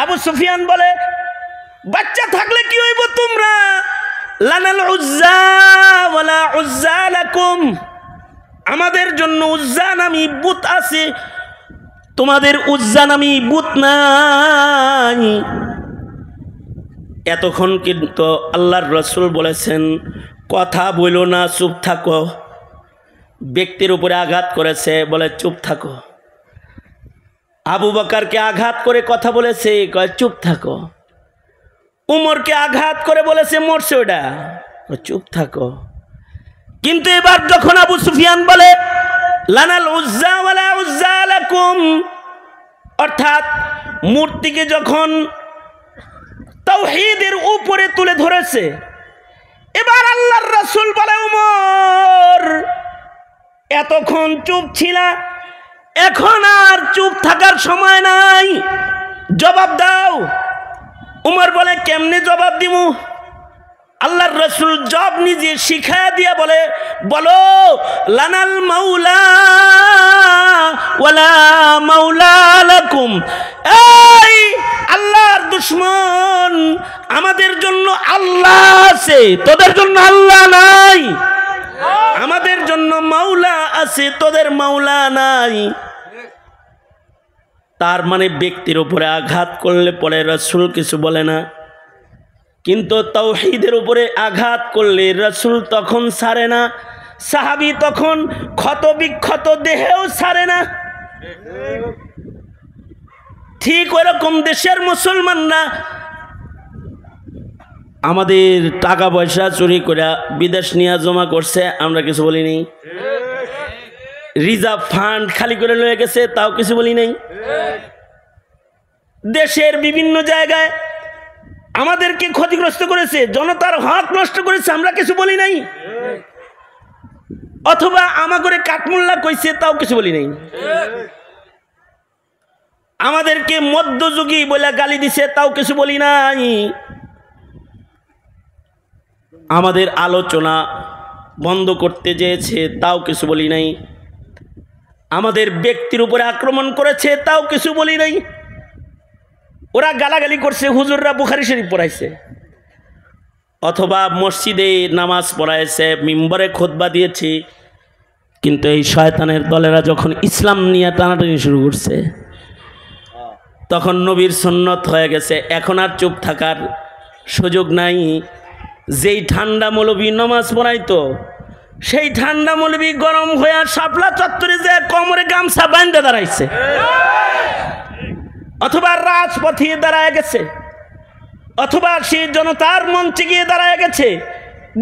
আবু সুফিয়ান বলে, বাচ্চা থাকলে কি হইব তোমরা? লানাল উজ্জা ওয়ালা উজ্জা লাকুম, আমাদের জন্য উজ্জা নামী বুত আছে, তোমাদের উজ্জা নামী বুত নাই। এতক্ষণ কিন্তু আল্লাহর রাসূল বলেছেন, কথা বলো না, চুপ থাকো। ব্যক্তির উপরে আঘাত করেছে, বলে চুপ থাকো। আবু বকরকে আঘাত করে কথা বলেছে, কয় চুপ থাকো। উমরকে আঘাত করে বলেছে মরছে ওটা, চুপ থাকো। কিন্তু এবার যখন আবু সুফিয়ান বলে লানাল উজ্জা ওয়ালা উজ্জা লাকুম, অর্থাৎ মূর্তিকে যখন তাওহীদের উপরে তুলে ধরেছে, এবার আল্লাহর রাসূল বলে উমর এতক্ষণ চুপ ছিলা, এখন আর চুপ থাকার সময় নাই, জবাব দাও। উমর বলে কেমনে জবাব দিমু? আল্লাহর রাসূল জব নিজে শিখায়া দিয়া বলে, বলো লানাল মাওলা ওয়ালা মাওলা লাকুম। এই আল্লাহর দুশমন, আমাদের জন্য আল্লাহ আছে, তোদের জন্য আল্লাহ নাই। আমাদের জন্য মাওলা আছে, তোদের মাওলা নাই। তার মানে ব্যক্তির উপরে আঘাত করলে পরে রাসূল কিছু বলে না, কিন্তু তাওহীদের উপরে আঘাত করলে রাসূল তখন ছাড়ে না, সাহাবী তখন ক্ষত বিক্ষত দেহেও ছাড়ে না। ঠিক ওরকম দেশের মুসলমানরা আমাদের টাকা পয়সা চুরি করে বিদেশ নিয়ে জমা করছে, আমরা কিছু বলি নাই। রিজার্ভ ফান্ড খালি করে লয়ে গেছে, তাও কিছু বলি নাই। দেশের বিভিন্ন জায়গায় আমাদেরকে ক্ষতিগ্রস্ত করেছে, জনতার হক নষ্ট করেছে, আমরা কিছু বলি নাই। অথবা আমাগরে কাঠমোল্লা কইছে, তাও কিছু বলি নাই। আমাদেরকে মধ্যযুগী বলে গালি দিছে, তাও কিছু বলি নাই। আমাদের আলোচনা বন্ধ করতে চেয়েছে, তাও কিছু বলি নাই। আমাদের ব্যক্তির উপরে আক্রমণ করেছে, তাও কিছু বলি নাই। ওরা গালাগালি করছে, হুজুররা বুখারী শরীফ পড়াইছে, অথবা মসজিদে নামাজ পড়াইছে, মিম্বরে খুতবা দিয়েছে, কিন্তু এই শয়তানের দলেরা যখন ইসলাম নিয়ে টানাটানি শুরু করছে, তখন নবীর সুন্নত হয়ে গেছে, এখন আর চুপ থাকার সুযোগ নাই। যেই ঠান্ডা মৌলবী নামাজ পড়াইতো, সেই ঠান্ডা মৌলবী গরম হয়ে শাপলা চত্বরে যে কোমরে গামছা বাঁধে দাঁড়াইছে, অথবা রাজপথে দাঁড়ায় গেছে, অথবা সে জনতার মঞ্চে গিয়ে দাঁড়ায় গেছে,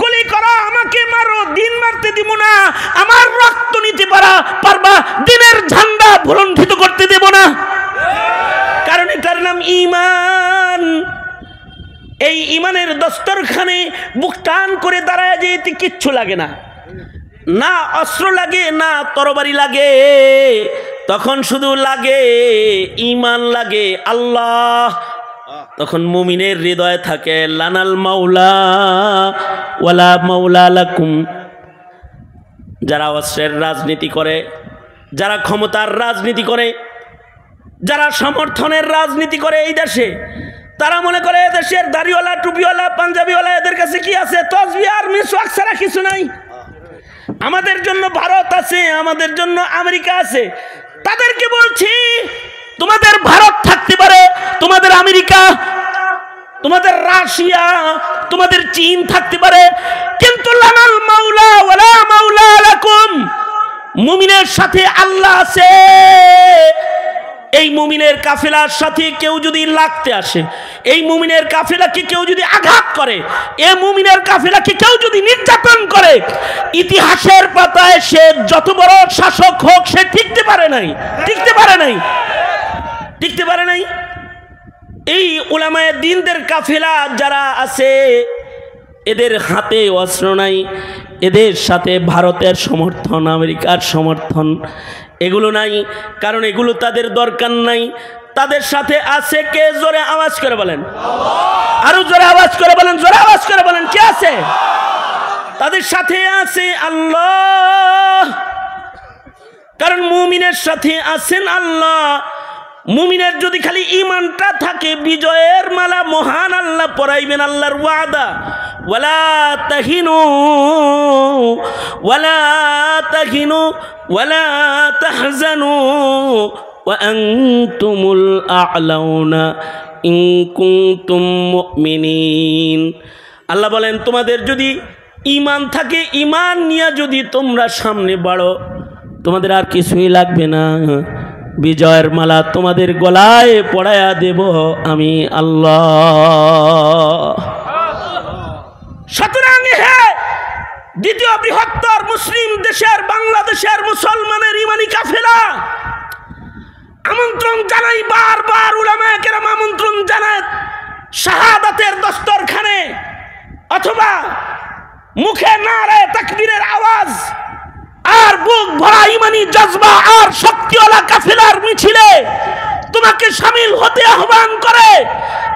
গুলি করো, আমাকে মারো, দিন মারতে দিব না, আমার রক্ত নিতে পারবা, দিনের ঝান্ডা ভুলণ্ঠিত করতে দেব না। কারণ এটার নাম ঈমান। এই ঈমানের দস্তরখানে বুক টান করে দাঁড়ায় যেতে কিচ্ছু লাগে না, না অস্ত্র লাগে, না তরবারি লাগে, তখন শুধু লাগে ঈমান, লাগে আল্লাহ। তখন মুমিনের হৃদয়ে থাকে লানাল মাওলা ওয়ালা মাওলা লাকুম। যারা অস্ত্রের রাজনীতি করে, যারা ক্ষমতার রাজনীতি করে, যারা সমর্থনের রাজনীতি করে এই দেশে, তারা মনে করে দেশের দাড়িওয়ালা, টুপিওয়ালা, পাঞ্জাবিওয়ালা, এদের কাছে কি আছে? তসবিহ আর মিসওয়াক ছাড়া কিছু নাই। আমাদের জন্য ভারত আছে, আমাদের জন্য আমেরিকা আছে। তাদেরকে বলছি, তোমাদের ভারত থাকতে পারে, তোমাদের আমেরিকা, তোমাদের রাশিয়া, তোমাদের চীন থাকতে পারে, কিন্তু লানাল মাওলা ওয়ালা মাওলা লাকুম। মুমিনের সাথে আল্লাহ আছে। এই মুমিনের কাফেলার সাথে কেউ যদি লাগতে আসে, এই মুমিনের কাফেলাকে কেউ যদি আঘাত করে, এই মুমিনের কাফেলাকে কেউ যদি নির্যাতন করে, ইতিহাসের পাতায় সে যত বড় শাসক হোক, সে টিকতে পারে নাই, টিকতে পারে নাই, টিকতে পারে নাই। এই উলামায়ে দ্বীনদের কাফেলা যারা আছে, এদের হাতে অস্ত্র নাই, এদের সাথে ভারতের সমর্থন, আমেরিকার সমর্থন এগুলো নাই, কারণ এগুলো তাদের দরকার নাই। তাদের সাথে আছে কে? জোরে আওয়াজ করে বলেন, আরো জোরে আওয়াজ করে বলেন, জোরে আওয়াজ করে বলেন, কে আছে? তাদের সাথে আছে আল্লাহ, কারণ মুমিনের সাথে আছেন আল্লাহ। মুমিনের যদি খালি ঈমানটা থাকে, বিজয়ের মালা মহান আল্লাহ পরাইবেন, আল্লাহর ওয়াদা, ওয়ালা তাহিনু ওয়ালা তাহিনু ওয়ালা তাহজানু ওয়া আনতুমুল আ'লাউনা ইন কুনতুম মুমিনিন। আল্লাহ বলেন, তোমাদের যদি ঈমান থাকে, ঈমান নিয়ে যদি তোমরা সামনে বাড়ো, তোমাদের আর কিছুই লাগবে না। বিজয়ের মালা তোমাদের গলায় পড়ায়া দেব আমি আল্লাহ। সুতরাং দ্বিতীয় বৃহত্তর মুসলিম দেশের বাংলাদেশের মুসলমানের ইমানি কাফেলা আমন্ত্রণ জানাই, বারবার উলামায়ে কেরাম আমন্ত্রণ জানায় শাহাদাতের দস্তরখানে অথবা মুখে নারায়ে তাকবীরের আওয়াজ আর বুক ভরা ইমানি জজবা আর শক্তিওয়ালা কাফেলার মিছিলে তোমাকে শামিল হতে আহ্বান করে।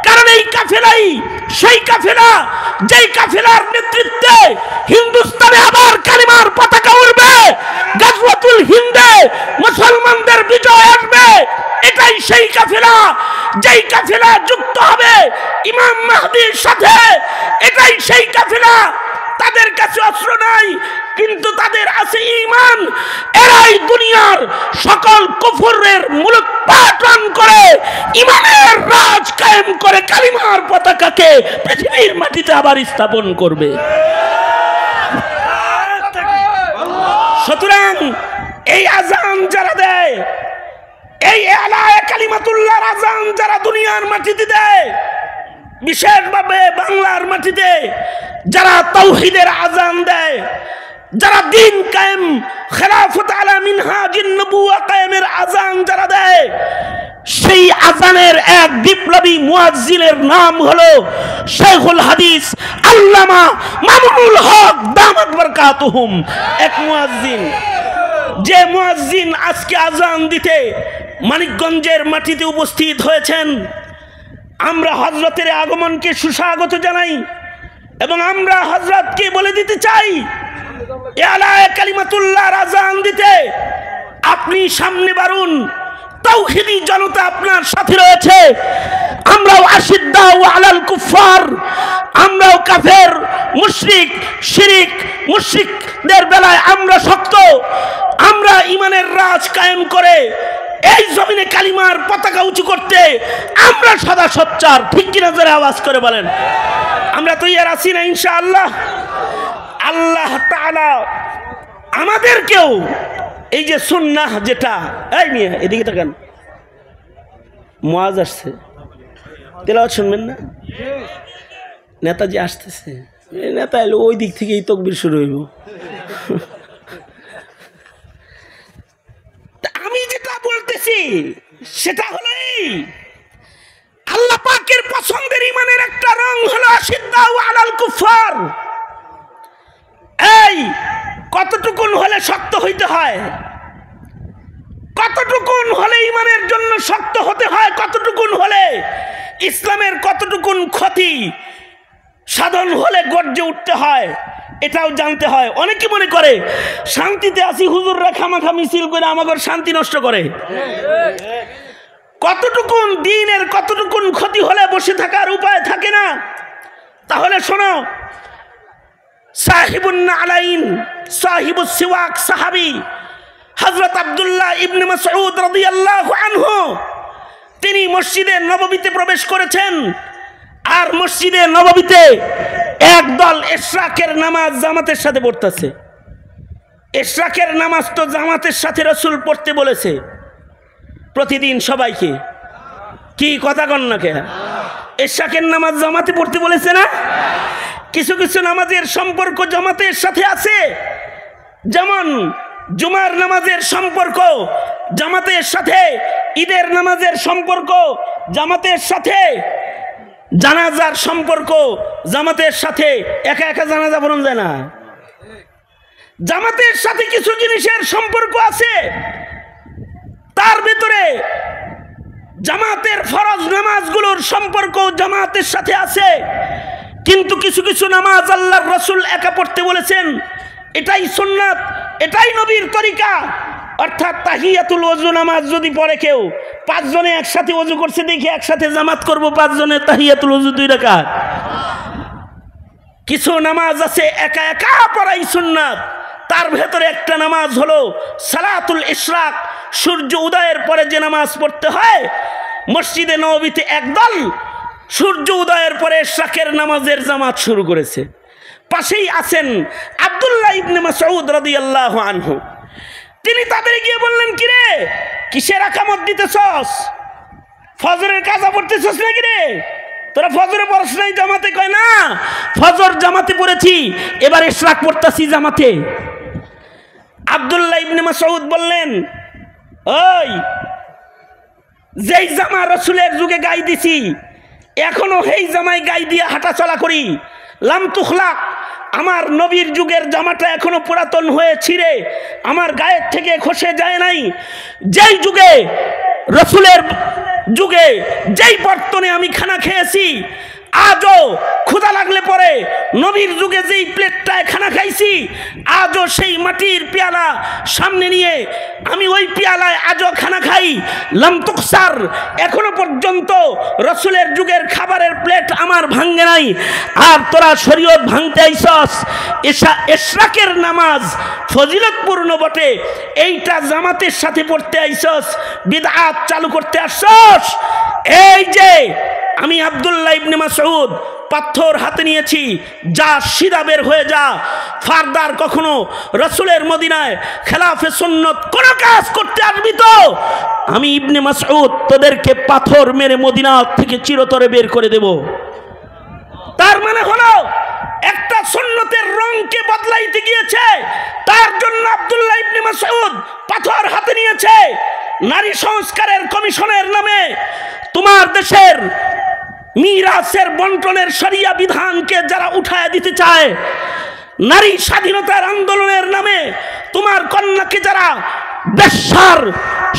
কারণ এই কাফেলাই সেই কাফেলা যেই কাফেলার নেতৃত্বে হিন্দুস্তানে আবার কালিমার পতাকা উড়বে, গাজওয়াতুল হিন্দে মুসলমানদের বিজয় আসবে। এটাই সেই কাফেলা যেই কাফেলা যুক্ত হবে ইমাম মাহদির সাথে। এটাই সেই কাফেলা, তাদের কাছে অস্ত্র নাই কিন্তু তাদের আছে ঈমান। এরাই দুনিয়ার সকল কুফরের মূলোৎপাটন করে ঈমানের রাজ কায়েম করে কালিমার পতাকাকে পৃথিবীর মাটিতে আবার স্থাপন করবে। সুতরাং এই আজান যারা দেয়, এই আলায়ে কালিমাতুল্লাহর আজান যারা দুনিয়ার মাটিতে দেয়, বিশেষভাবে বাংলার মাটিতে যারা তাওহীদের আজান দেয়, যারা দিন কায়েম খেলাফত আলা মিনহাজিন নবুওয়া কায়েমের আজান যারা দেয়, সেই আজানের এক বিপ্লবী মুয়াজ্জিনের নাম হলো শেখুল হাদিস আল্লামা মামুনুল হক দামাত বরকাতুহুম। এক মুয়াজ্জিন, যে মুয়াজ্জিন আজকে আজান দিতে মানিকগঞ্জের মাটিতে উপস্থিত হয়েছেন। আমরা হযরতের আগমনকে সুস্বাগত জানাই এবং আমরা হযরতকে বলে দিতে চাই আলায়ে কালিমাতুল্লাহর আজান দিতে আপনি সামনে বাড়ুন। তাওহীদি জনতা আপনার সাথে রয়েছে। আমরাও আশিদ্দাউ আলাল কুফার, আমরাও কাফের মুশরিক শিরিক মুশরিকদের বেলায় আমরা শক্ত। আমরা ঈমানের রাজ কায়েম করে এই জমিনে কালিমার পতাকা উঁচু করতে আমরা সদা সোচ্চার। ঠিক কিনা জোরে আওয়াজ করে বলেন। আমরা তৈয়ার আছি না ইনশাআল্লাহ? আল্লাহ তাআলা আমাদেরকেও এই যে সুন্নাহ যেটা, এই নিয়ে এদিকে তাকান, মুয়াজ আসছে, তেলাওয়াত শুনবেন না? নেতাজি আসতেছে, নেতা এলো ওই দিক থেকেই তাকবীর শুরু হইব। আমি যেটা বলতেছি সেটা হলো এই, আল্লাহ পাকের পছন্দের ঈমানের একটা রং হলো আশিদ্দাউ আলাল কুফার। এই কতটুকুন হলে শক্ত হইতে হয়, কতটুকুন হলে ঈমানের জন্য শক্ত হতে হয়, কতটুকুন হলে ইসলামের কতটুকুন ক্ষতি সাধন হলে গর্জে উঠতে হয়, এটাও জানতে হয়। অনেকে মনে করে শান্তিতে আছি, হুজুররা খামাখা মিছিল করে আমাদের শান্তি নষ্ট করে। কতটুকুন দিনের কতটুকুন ক্ষতি হলে বসে থাকার উপায় থাকে না। তাহলে শোনো, সাহিবুন নালাইন সাহিবুস সিওয়াক সাহাবী হযরত আব্দুল্লাহ ইবনে মাসউদ রাদিয়াল্লাহু আনহু, তিনি মসজিদে নববীতে প্রবেশ করেছেন। আর মসজিদে নববীতে একদল ইশরাকের নামাজ জামাতের সাথে পড়তেছে। ইশরাকের নামাজ তো জামাতের সাথে রাসূল পড়তে বলেছে প্রতিদিন সবাইকে। কি কথা কন না কে? ইশরাকের নামাজ জামাতে পড়তে বলেছে না? কিছু কিছু নামাজের সম্পর্ক জামাতের সাথে আছে, যেমন জুমার নামাজের সম্পর্ক জামাতের সাথে, ঈদের নামাজের সম্পর্ক জামাতের সাথে, জানাজার সম্পর্ক জামাতের সাথে। একা একা জানাজা পড়ানো যায় না। জামাতের সাথে কিছু জিনিসের সম্পর্ক আছে, তার ভিতরে জামাতের ফরজ নামাজগুলোর সম্পর্ক জামাতের সাথে আছে। কিন্তু কিছু কিছু নামাজ আল্লাহর রাসূল একা পড়তে বলেছেন, এটাই সুন্নাত, এটাই নবীর তরিকা। অর্থাৎ তাহিয়াতুল ওযু নামাজ যদি পড়ে কেউ, 5 জনে একসাথে ওযু করছে দেখে একসাথে জামাত করব 5 জনের তাহিয়াতুল ওযু 2 রাকাত। কিছু নামাজ আছে একা একা পড়াই সুন্নাত। তার ভেতরে একটা নামাজ হলো সালাতুল ইশরাক, সূর্য উদয়ের পরে যে নামাজ পড়তে হয়। মসজিদে নববীতে একদল সূর্য উদয়ের পরে ইশরাকের নামাজের জামাত শুরু করেছে। পাশেই আছেন আব্দুল্লাহ ইবনে মাসউদ রাদিয়াল্লাহু আনহু। তিনি তাদের গিয়ে বললেন, কিরে কিসের আকামত দিতেছস? ফজরের কাজা পড়তেছস নাকি রে? তোরা ফজরে পড়ছ নাই জামাতে? কয় না, ফজর জামাতে পড়েছি, এবার ইশরাক পড়তাছি জামাতে। আব্দুল্লাহ ইবনে মাসউদ বললেন, ওই যেই জামা রাসূলের যুগে গাই দিছি এখনো সেই জামাই গাই দিয়ে হাঁটা চলা করি। লাম তুখলাক, আমার নবীর যুগের জামাটা এখনো পুরাতন হয়ে ছিঁড়ে আমার গায়ের থেকে খসে যায় নাই। যেই যুগে রাসূলের যুগে যেই বর্তনে আমি খানা খেয়েছি, আজও ক্ষুধা লাগলে পরে নবীর যুগে যেই প্লেটটায় খানা খাইছি, আজও সেই মাটির পেয়ালা সামনে নিয়ে আমি ওই পেয়ালায় আজও খানা খাই। লাম তুকসার, এখনো পর্যন্ত রাসূলের যুগের খাবারের প্লেট আমার ভাঙ্গে নাই। আর তোরা শরীয়ত ভাঙতে আইছস। ইশরাকের নামাজ ফজিলতপূর্ণ বটে, এইটা জামাতের সাথে পড়তে আইছস, বিদআত চালু করতে আসছস। এই যে আমি আব্দুল্লাহ ইবনে মাসউদ পাথর হাতে নিয়েছি, যা সিধা বের হয়ে যা, ফারদার কখনো রাসূলের মদিনায় খেলাফে সুন্নত কোন কাজ করতে আসবি তো আমি ইবনে মাসউদ তোদেরকে পাথর মেরে মদিনা থেকে চিরতরে বের করে দেব। তার মানে হলো একটা সুন্নতের রংকে বদলাইতে গিয়েছে, তার জন্য আব্দুল্লাহ ইবনে মাসউদ পাথর হাতে নিয়েছে। নারী সংস্কারের কমিশনের নামে তোমার দেশের মিরাসের বন্টনের শরিয়া বিধানকে যারা উঠায় দিতে চায়, নারী স্বাধীনতার আন্দোলনের নামে তোমার কন্যাকে যারা বেশ্যার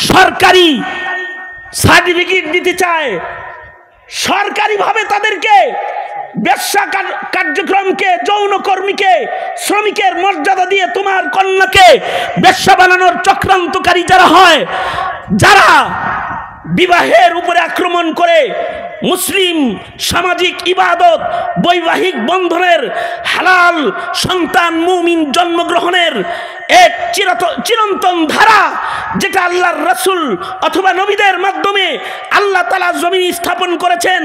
সরকারি সার্টিফিকেট দিতে চায়, সরকারিভাবে তাদেরকে বেশ্যা কার্যক্রমকে, যৌনকর্মীকে শ্রমিকের মর্যাদা দিয়ে তোমার কন্যাকে বেশ্যা বানানোর চক্রান্তকারী যারা হয়, যারা বিবাহের উপরে আক্রমণ করে মুসলিম সামাজিক ইবাদত, বৈবাহিক বন্ধনের, হালাল সন্তান মুমিন জন্মগ্রহণের এক চিরন্তন ধারা, যেটা আল্লাহর রাসূল অথবা নবীদের মাধ্যমে আল্লাহ তাআলা জমিনে স্থাপন করেছেন,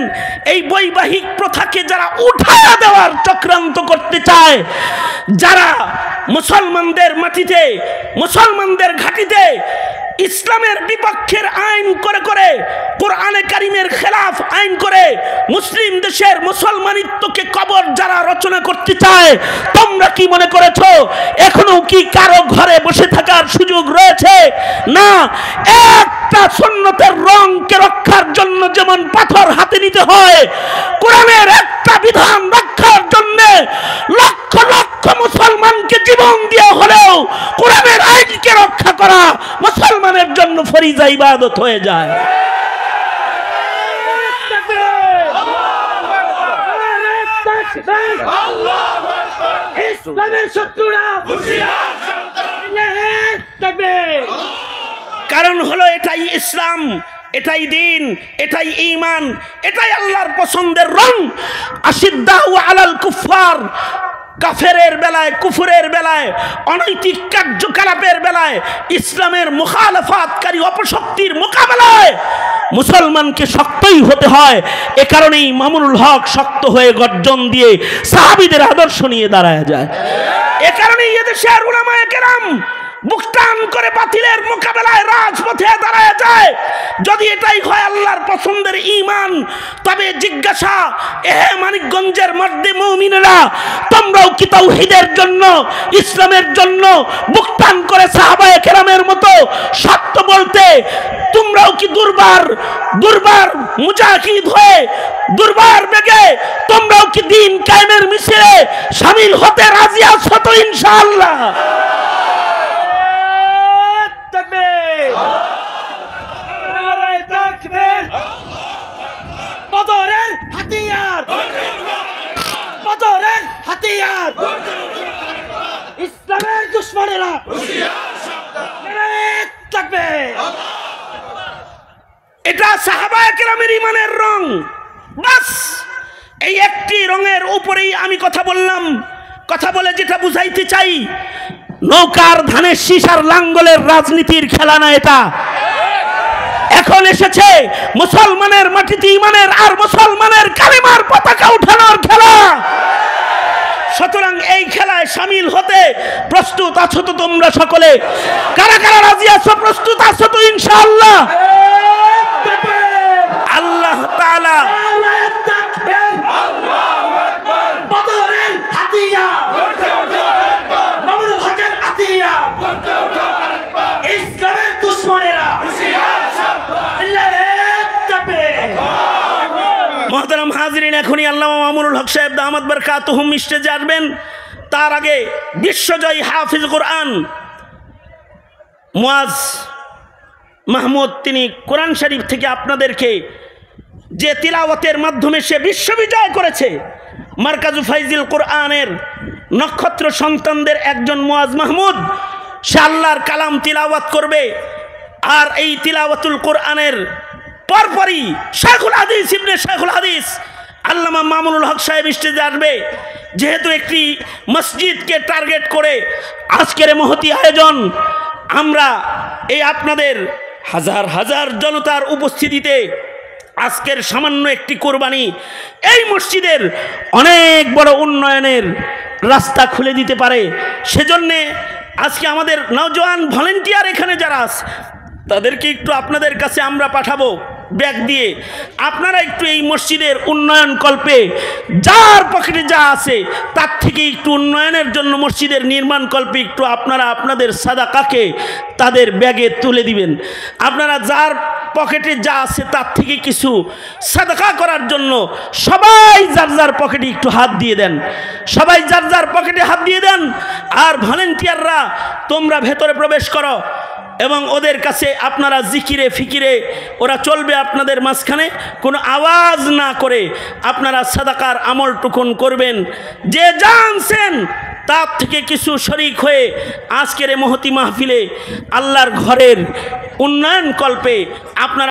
এই বৈবাহিক প্রথাকে যারা উঠায়া দেওয়ার চক্রান্ত করতে চায়, যারা মুসলমানদের মাটিতে, মুসলমানদের ঘাঁটিতে ইসলামের বিপক্ষের আইন করে করে, কোরআনে কারিমের খেলাফ আইন করে মুসলিম দেশের মুসলমানিত্বকে কবর যারা রচনা করতে চায়, তোমরা কি মনে করেছো এখনো কি কারো ঘরে বসে থাকার সুযোগ রয়েছে? না। একটা সুন্নতের রংকে রক্ষার জন্য যেমন পাথর হাতে নিতে হয়, কোরআনের একটা বিধান রক্ষার জন্য লক্ষ লক্ষ মুসলমানকে জীবন দিয়ে হলেও কোরআনের আইনকে রক্ষা করা মুসলমানের জন্য ফরিজা ইবাদত হয়ে যায়। কারণ হলো এটাই ইসলাম, এটাই দিন, এটাই ঈমান, এটাই আল্লাহর পছন্দের রং। আশিদ্দাউ আলাল কুফার, কাফেরের বেলায়, কুফরের বেলায়, অনৈতিক কার্যকলাপের বেলায়, ইসলামের মুখালাফাতকারী অপশক্তির মোকাবেলায় মুসলমানকে শক্তই হতে হয়। এ কারণেই মামুনুল হক শক্ত হয়ে গর্জন দিয়ে সাহাবীদের আদর্শ নিয়ে দাঁড়ায় যায়। এ কারণেই এদেশের উলামায়ে কেরাম বুক টান করে বাতিলের মোকাবেলায় রাজপথে দাঁড়ায় যায়। যদি এটাই হয় আল্লাহর পছন্দের ঈমান, তবে জিজ্ঞাসা, এহে মানিকগঞ্জের মর্দে মুমিনেরা, তোমরাও কি তাওহীদের জন্য, ইসলামের জন্য বুক টান করে সাহাবায়ে কেরামের মতো সত্য বলতে তোমরাও কি দুর্বার মুজাহিদ হয়ে, দুর্বার বেগে তোমরাও কি দিন কায়েমের মিছিলে শামিল হতে রাজি আছো তো ইনশাআল্লাহ? বদরের হাতিয়ার, বদরের হাতিয়ার, ইসলামের দুশমনেরা থাকবে। এটা সাহাবায়ে কেরামের ঈমানের রং। বাস এই একটি রঙের উপরেই আমি কথা বললাম। কথা বলে যেটা বুঝাইতে চাই, নৌকার ধানের শীষার লাঙ্গলের রাজনীতির খেলা না এটা। এখন এসেছে মুসলমানের মাটিতে ঈমানের আর মুসলমানের কালিমার পতাকা উঠানোর খেলা। সুতরাং এই খেলা মোনাজারায় শামিল হতে প্রস্তুত আছো তো তোমরা সকলে? কারা কারা রাজি আছো, প্রস্তুত আছো তো ইনশাআল্লাহ? আল্লাহ তাআলা মোহতারাম হাজিরিন, এখনই আল্লামা মামুনুল হক সাহেব দামাত বরকাতুহুম স্টেজে আসবেন। তার আগে বিশ্বজয়ী হাফিজ কোরআন মুয়াজ মাহমুদ, তিনি কোরআন শরীফ থেকে আপনাদেরকে যে তিলাওয়াতের মাধ্যমে সে বিশ্ববিজয় করেছে, মারকাজু ফাইজিল কোরআনের নক্ষত্র সন্তানদের একজন মুয়াজ মাহমুদ, সে আল্লাহর কালাম তিলাওয়াত করবে। আর এই তিলাওয়াতুল কোরআনের পরপরই শেখুল হাদিস ইবনে শেখুল হাদিস আল্লামা মামুনুল হক সাহেব স্টেজে আসবে। যেহেতু একটি মসজিদকে টার্গেট করে আজকের মহতি আয়োজন, আমরা এই আপনাদের হাজার হাজার জনতার উপস্থিতিতে আজকের সামান্য একটি কোরবানি এই মসজিদের অনেক বড় উন্নয়নের রাস্তা খুলে দিতে পারে। সেজন্যে আজকে আমাদের নওজোয়ান ভলেন্টিয়ার এখানে যারা আছে তাদেরকে একটু আপনাদের কাছে আমরা পাঠাবো ব্যাগ দিয়ে। আপনারা একটু এই মসজিদের উন্নয়ন কল্পে যার পকেটে যা আছে তার থেকে একটু উন্নয়নের জন্য মসজিদের নির্মাণ কল্পে একটু আপনারা আপনাদের সাদাকাকে তাদের ব্যাগে তুলে দিবেন। আপনারা যার পকেটে যা আছে তার থেকে কিছু সাদাকা করার জন্য সবাই যার যার পকেটে একটু হাত দিয়ে দেন, সবাই যার যার পকেটে হাত দিয়ে দেন। আর ভলেন্টিয়াররা তোমরা ভেতরে প্রবেশ করো এবং ওদের কাছে আপনারা জিকিরে ফিকিরে ওরা চলবে আপনাদের মাঝখানে, কোনো আওয়াজ না করে আপনারা সাদাকার আমল টুকুন করবেন। যে জানছেন তার থেকে কিছু শরিক হয়ে আজকের এই মহতি মাহফিলে আল্লাহর ঘরের উন্নয়ন কল্পে আপনারা